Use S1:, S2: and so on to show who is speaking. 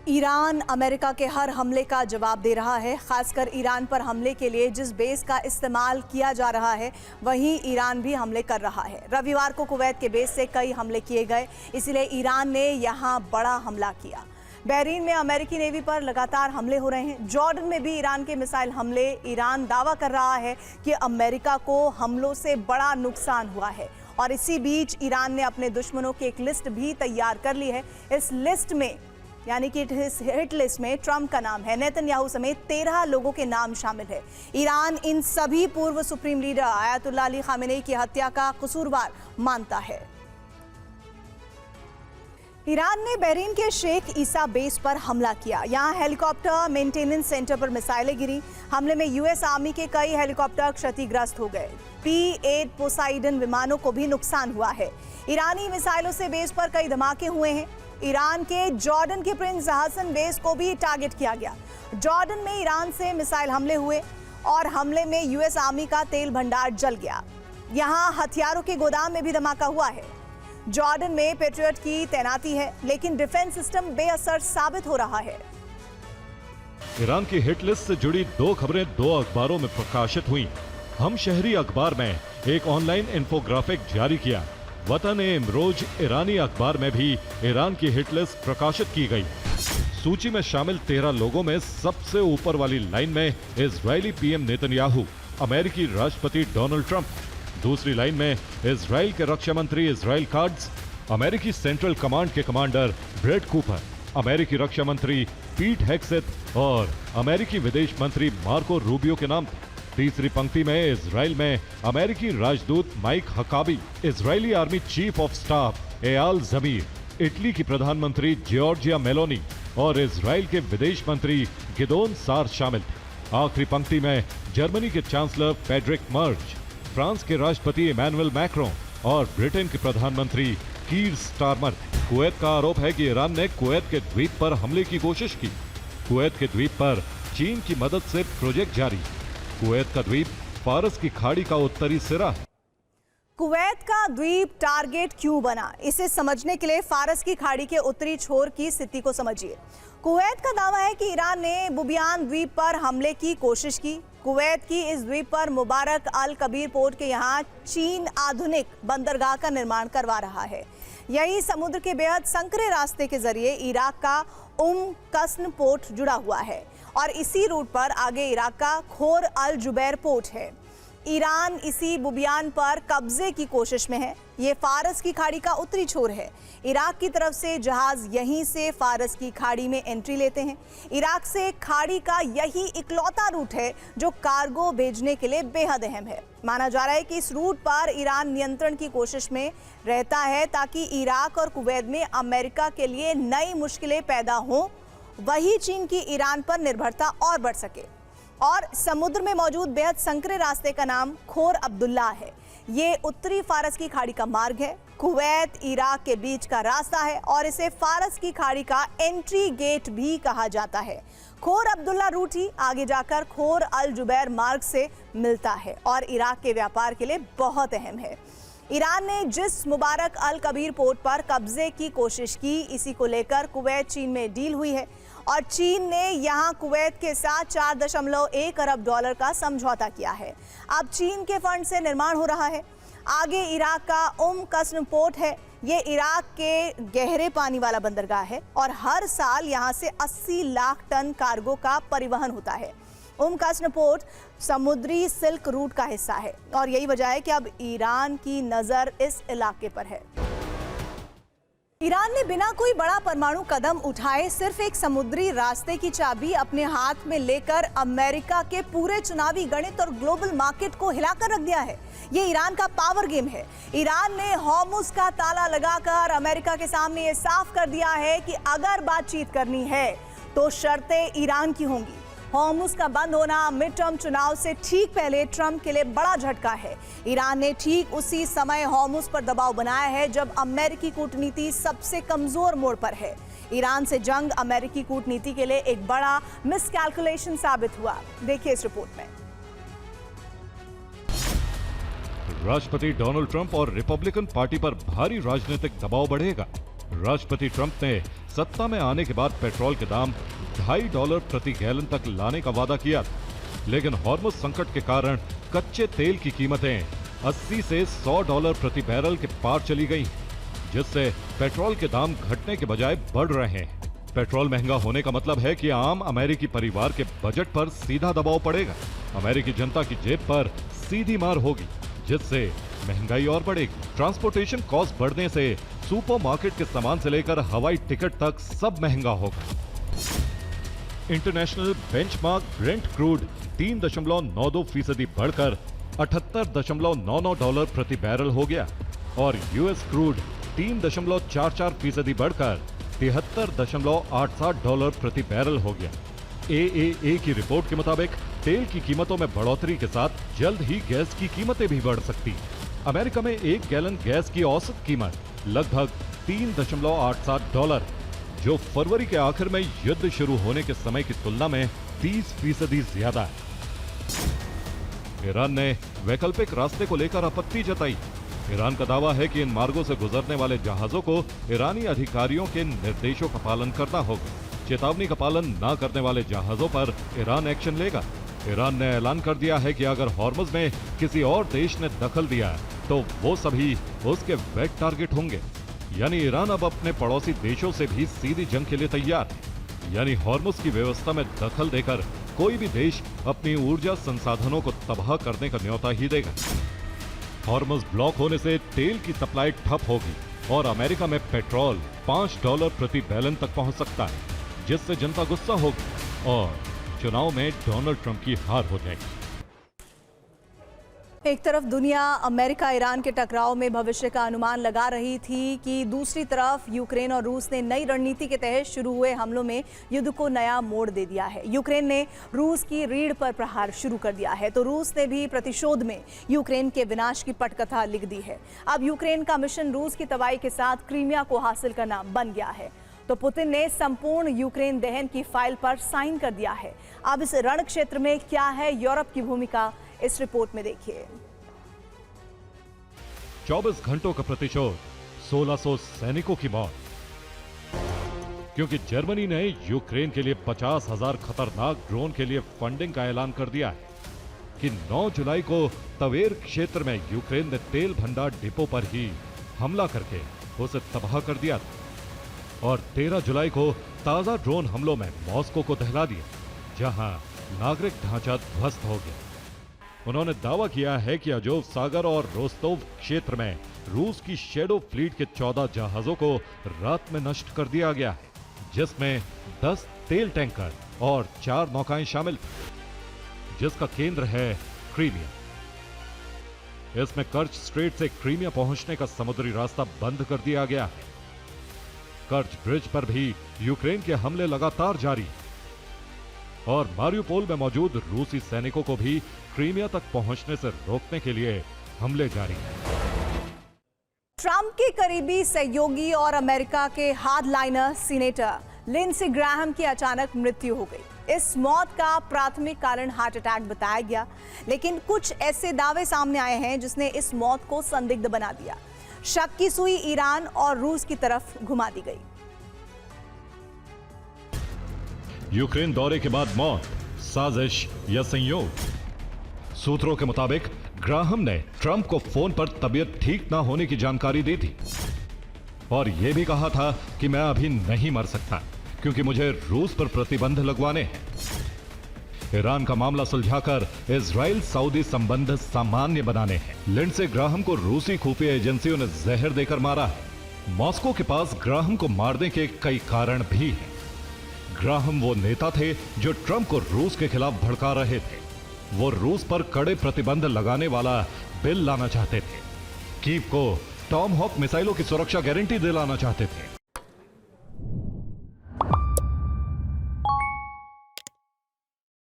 S1: Iran America के हर हमले का जवाब दे रहा है। खासकर ईरान पर हमले के लिए जिस बेस का इस्तेमाल किया जा रहा है वहीं ईरान भी हमले कर रहा है। रविवार को कुवैत के बेस से कई हमले किए गए, इसलिए ईरान ने यहां बड़ा हमला किया। बहरीन में अमेरिकी नेवी पर लगातार हमले हो रहे हैं। जॉर्डन में भी ईरान के मिसाइल हमले। ईरान दावा कर रहा है कि अमेरिका को हमलों से बड़ा नुकसान हुआ है और इसी बीच ईरान ने अपने दुश्मनों की एक लिस्ट भी तैयार कर ली है। इस लिस्ट में यानी कि इस हिट लिस्ट में ट्रंप का नाम है, नेतन्याहू समेत 13 लोगों के नाम शामिल है। ईरान इन सभी पूर्व supreme leader Ayatollah Ali Khamenei की हत्या का कसूरवार मानता है। ईरान ने बहरीन के शेख ईसा बेस पर हमला किया। यहां हेलीकॉप्टर मेंटेनेंस सेंटर पर मिसाइलें गिरी। हमले में यूएस आर्मी के कई हेलीकॉप्टर क्षतिग्रस्त हो गए। P-8 पोसाइडन विमानों को भी नुकसान हुआ है। ईरानी मिसाइलों से बेस पर कई धमाके हुए हैं। ईरान के जॉर्डन के प्रिंस हसन बेस को भी टारगेट किया गया। जॉर्डन में ईरान से मिसाइल हमले हुए और हमले में यूएस आर्मी का तेल भंडार जल गया। यहां हथियारों के गोदाम में भी धमाका हुआ है। जॉर्डन में पेट्रियट की तैनाती है, लेकिन डिफेंस सिस्टम बेअसर साबित हो रहा है।
S2: ईरान की हिट लिस्ट से जुड़ी 2 खबरें 2 अखबारों में प्रकाशित हुई। हम शहरी अखबार में एक ऑनलाइन इंफोग्राफिक जारी किया। वतन-ए-इमरोज ईरानी अखबार में भी ईरान की हिट लिस्ट प्रकाशित की गई। सूची में शामिल 13 लोगों में सबसे ऊपर वाली लाइन में इजरायली पीएम नेतन्याहू, अमेरिकी राष्ट्रपति डोनाल्ड ट्रंप। दूसरी लाइन में इजराइल के रक्षा मंत्री इजराइल काट्ज, अमेरिकी सेंट्रल कमांड के कमांडर ब्रेड कूपर, अमेरिकी रक्षा मंत्री पीट हेग्सेथ और अमेरिकी विदेश मंत्री मार्को रूबियो के नाम। तीसरी पंक्ति में इजराइल में अमेरिकी राजदूत Mike Huckabee, Israeli army chief of staff Eyal Zamir, Italy की प्रधानमंत्री जॉर्जिया मेलोनी और इजराइल के विदेश मंत्री गिदोन सार शामिल थे। आखिरी पंक्ति में जर्मनी के चांसलर फ्रेडरिक मर्ज, फ्रांस के राष्ट्रपति इमैनुअल मैक्रों और ब्रिटेन के प्रधानमंत्री कीर स्टारमर। कुवैत का आरोप है कि ईरान ने कुवैत के द्वीप पर हमले की कोशिश की। कुवैत के द्वीप पर चीन की मदद से प्रोजेक्ट जारी। कुवैत का द्वीप फारस की खाड़ी का उत्तरी सिरा है।
S1: कुवैत का द्वीप टारगेट क्यों बना, इसे समझने के लिए फारस की खाड़ी के उत्तरी छोर की स्थिति को समझिए। कुवैत का दावा है कि ईरान ने बुबियान द्वीप पर हमले की कोशिश की। कुवैत की इस द्वीप पर मुबारक अल कबीर पोर्ट के यहाँ चीन आधुनिक बंदरगाह का निर्माण करवा रहा है। यही समुद्र के बेहद संकरे रास्ते के जरिए इराक का कस्न पोर्ट जुड़ा हुआ है और इसी रूट पर आगे इराक का खोर अल जुबैर पोर्ट है। ईरान इसी बुबियान पर कब्जे की कोशिश में है। ये फारस की खाड़ी का उत्तरी छोर है। इराक की तरफ से जहाज यहीं से फारस की खाड़ी में एंट्री लेते हैं। इराक से खाड़ी का यही इकलौता रूट है जो कार्गो भेजने के लिए बेहद अहम है। माना जा रहा है कि इस रूट पर ईरान नियंत्रण की कोशिश में रहता है ताकि इराक और कुवैत में अमेरिका के लिए नई मुश्किलें पैदा हों, वही चीन की ईरान पर निर्भरता और बढ़ सके। और समुद्र में मौजूद बेहद संकरे रास्ते का नाम खोर अब्दुल्ला है। ये उत्तरी फारस की खाड़ी का मार्ग है। कुवैत इराक के बीच का रास्ता है और इसे फारस की खाड़ी का एंट्री गेट भी कहा जाता है। खोर अब्दुल्ला रूट ही आगे जाकर खोर अल जुबैर मार्ग से मिलता है और इराक के व्यापार के लिए बहुत अहम है। ईरान ने जिस मुबारक अल कबीर पोर्ट पर कब्जे की कोशिश की, इसी को लेकर कुवैत चीन में डील हुई है और चीन ने यहां कुवैत के साथ 4.1 अरब डॉलर का समझौता किया है। अब चीन के फंड से निर्माण हो रहा है। आगे इराक का कस्न पोर्ट है। ये इराक के गहरे पानी वाला बंदरगाह है और हर साल यहां से 80 लाख टन कार्गो का परिवहन होता है। कस्न पोर्ट समुद्री सिल्क रूट का हिस्सा है और यही वजह है कि अब ईरान की नजर इस इलाके पर है। ईरान ने बिना कोई बड़ा परमाणु कदम उठाए सिर्फ एक समुद्री रास्ते की चाबी अपने हाथ में लेकर अमेरिका के पूरे चुनावी गणित और ग्लोबल मार्केट को हिलाकर रख दिया है। ये ईरान का पावर गेम है। ईरान ने हॉर्मुज का ताला लगाकर अमेरिका के सामने ये साफ कर दिया है कि अगर बातचीत करनी है तो शर्तें ईरान की होंगी। हॉर्मुज का बंद होना मिड टर्म चुनाव से ठीक पहले ट्रंप के लिए बड़ा झटका है। ईरान ने ठीक उसी समय हॉर्मुज पर दबाव बनाया है जब अमेरिकी कूटनीति सबसे कमजोर मोड़ पर है। ईरान से जंग अमेरिकी कूटनीति के लिए एक बड़ा मिसकैलकुलेशन साबित हुआ। देखिए इस रिपोर्ट में।
S2: राष्ट्रपति डोनाल्ड ट्रंप और रिपब्लिकन पार्टी पर भारी राजनीतिक दबाव बढ़ेगा। राष्ट्रपति ट्रंप ने सत्ता में आने के बाद पेट्रोल के दाम $2.5 प्रति गैलन तक लाने का वादा किया था, लेकिन हॉर्मुज संकट के कारण कच्चे तेल की कीमतें 80 से $100 प्रति बैरल के पार चली गई, जिससे पेट्रोल के दाम घटने के बजाय बढ़ रहे हैं। पेट्रोल महंगा होने का मतलब है कि आम अमेरिकी परिवार के बजट पर सीधा दबाव पड़ेगा। अमेरिकी जनता की जेब पर सीधी मार होगी, जिससे महंगाई और बढ़ेगी। ट्रांसपोर्टेशन कॉस्ट बढ़ने से सुपरमार्केट के सामान से लेकर हवाई टिकट तक सब महंगा होगा। इंटरनेशनल बेंचमार्क ब्रेंट क्रूड 3.92% बढ़कर $78.99 प्रति बैरल हो गया और यूएस क्रूड 3.44% बढ़कर $73.88 प्रति बैरल हो गया। AAA की रिपोर्ट के मुताबिक तेल की कीमतों में बढ़ोतरी के साथ जल्द ही गैस की कीमतें भी बढ़ सकती हैं। अमेरिका में 1 गैलन गैस की औसत कीमत लगभग $3.87, जो फरवरी के आखिर में युद्ध शुरू होने के समय की तुलना में 30% ज्यादा है। ईरान ने वैकल्पिक रास्ते को लेकर आपत्ति जताई। ईरान का दावा है कि इन मार्गों से गुजरने वाले जहाजों को ईरानी अधिकारियों के निर्देशों का पालन करना होगा। चेतावनी का पालन न करने वाले जहाजों पर ईरान एक्शन लेगा। ईरान ने ऐलान कर दिया है कि अगर हॉर्मुज में किसी और देश ने दखल दिया तो वो सभी उसके वेट टारगेट होंगे। यानी ईरान अब अपने पड़ोसी देशों से भी सीधी जंग के लिए तैयार है। यानी हॉर्मुज की व्यवस्था में दखल देकर कोई भी देश अपनी ऊर्जा संसाधनों को तबाह करने का न्योता ही देगा। हॉर्मुज ब्लॉक होने से तेल की सप्लाई ठप होगी और अमेरिका में पेट्रोल $5 प्रति बैलन तक पहुंच सकता है, जिससे जनता गुस्सा होगी और चुनाव में डोनाल्ड ट्रंप की हार हो जाएगी।
S1: एक तरफ दुनिया अमेरिका ईरान के टकराव में भविष्य का अनुमान लगा रही थी कि दूसरी तरफ यूक्रेन और रूस ने नई रणनीति के तहत शुरू हुए हमलों में युद्ध को नया मोड़ दे दिया है। यूक्रेन ने रूस की रीढ़ पर प्रहार शुरू कर दिया है, तो रूस ने भी प्रतिशोध में यूक्रेन के विनाश की पटकथा लिख दी है। अब यूक्रेन का मिशन रूस की तबाही के साथ क्रीमिया को हासिल करना बन गया है, तो पुतिन ने संपूर्ण यूक्रेन दहन की फाइल पर साइन कर दिया है। अब इस रण क्षेत्र में क्या है यूरोप की भूमिका, इस रिपोर्ट में देखिए।
S2: 24 घंटों का प्रतिशोध, 1600 सैनिकों की मौत, क्योंकि जर्मनी ने यूक्रेन के लिए 50,000 खतरनाक ड्रोन के लिए फंडिंग का ऐलान कर दिया है कि 9 जुलाई को तवेर क्षेत्र में यूक्रेन ने तेल भंडार डिपो पर ही हमला करके उसे तबाह कर दिया था और 13 जुलाई को ताजा ड्रोन हमलों में मॉस्को को दहला दिया, जहां नागरिक ढांचा ध्वस्त हो गया। उन्होंने दावा किया है कि अजोव सागर और रोस्तोव क्षेत्र में रूस की शेडो फ्लीट के 14 जहाजों को रात में नष्ट कर दिया गया है, जिसमें 10 तेल टैंकर और 4 नौकाएं शामिल, जिसका केंद्र है क्रीमिया। इसमें कर्च स्ट्रेट से क्रीमिया पहुंचने का समुद्री रास्ता बंद कर दिया गया है। कर्च ब्रिज पर भी यूक्रेन के हमले लगातार जारी हैं और मारियुपोल में मौजूद रूसी सैनिकों को भी क्रीमिया तक पहुंचने से रोकने के लिए हमले जारी हैं।
S1: ट्रंप के करीबी सहयोगी और अमेरिका के हार्डलाइनर सीनेटर लिंडसे ग्राहम की अचानक मृत्यु हो गई। इस मौत का प्राथमिक कारण हार्ट अटैक बताया गया, लेकिन कुछ ऐसे दावे सामने आए हैं जिसने इस मौत को संदिग्ध बना दिया। शक की सुई ईरान और रूस की तरफ घुमा दी गई।
S2: यूक्रेन दौरे के बाद मौत, साजिश या संयोग? सूत्रों के मुताबिक ग्राहम ने ट्रंप को फोन पर तबीयत ठीक ना होने की जानकारी दी थी और यह भी कहा था कि मैं अभी नहीं मर सकता क्योंकि मुझे रूस पर प्रतिबंध लगवाने हैं। ईरान का मामला सुलझाकर इजराइल सऊदी संबंध सामान्य बनाने हैं। लिंडसे ग्राहम को रूसी खुफिया एजेंसियों ने जहर देकर मारा है। मॉस्को के पास ग्राहम को मारने के कई कारण भी हैं। ग्राहम वो नेता थे जो ट्रंप को रूस के खिलाफ भड़का रहे थे। वो रूस पर कड़े प्रतिबंध लगाने वाला बिल लाना चाहते थे। कीव को टॉम हॉक मिसाइलों की सुरक्षा गारंटी दिलाना चाहते थे।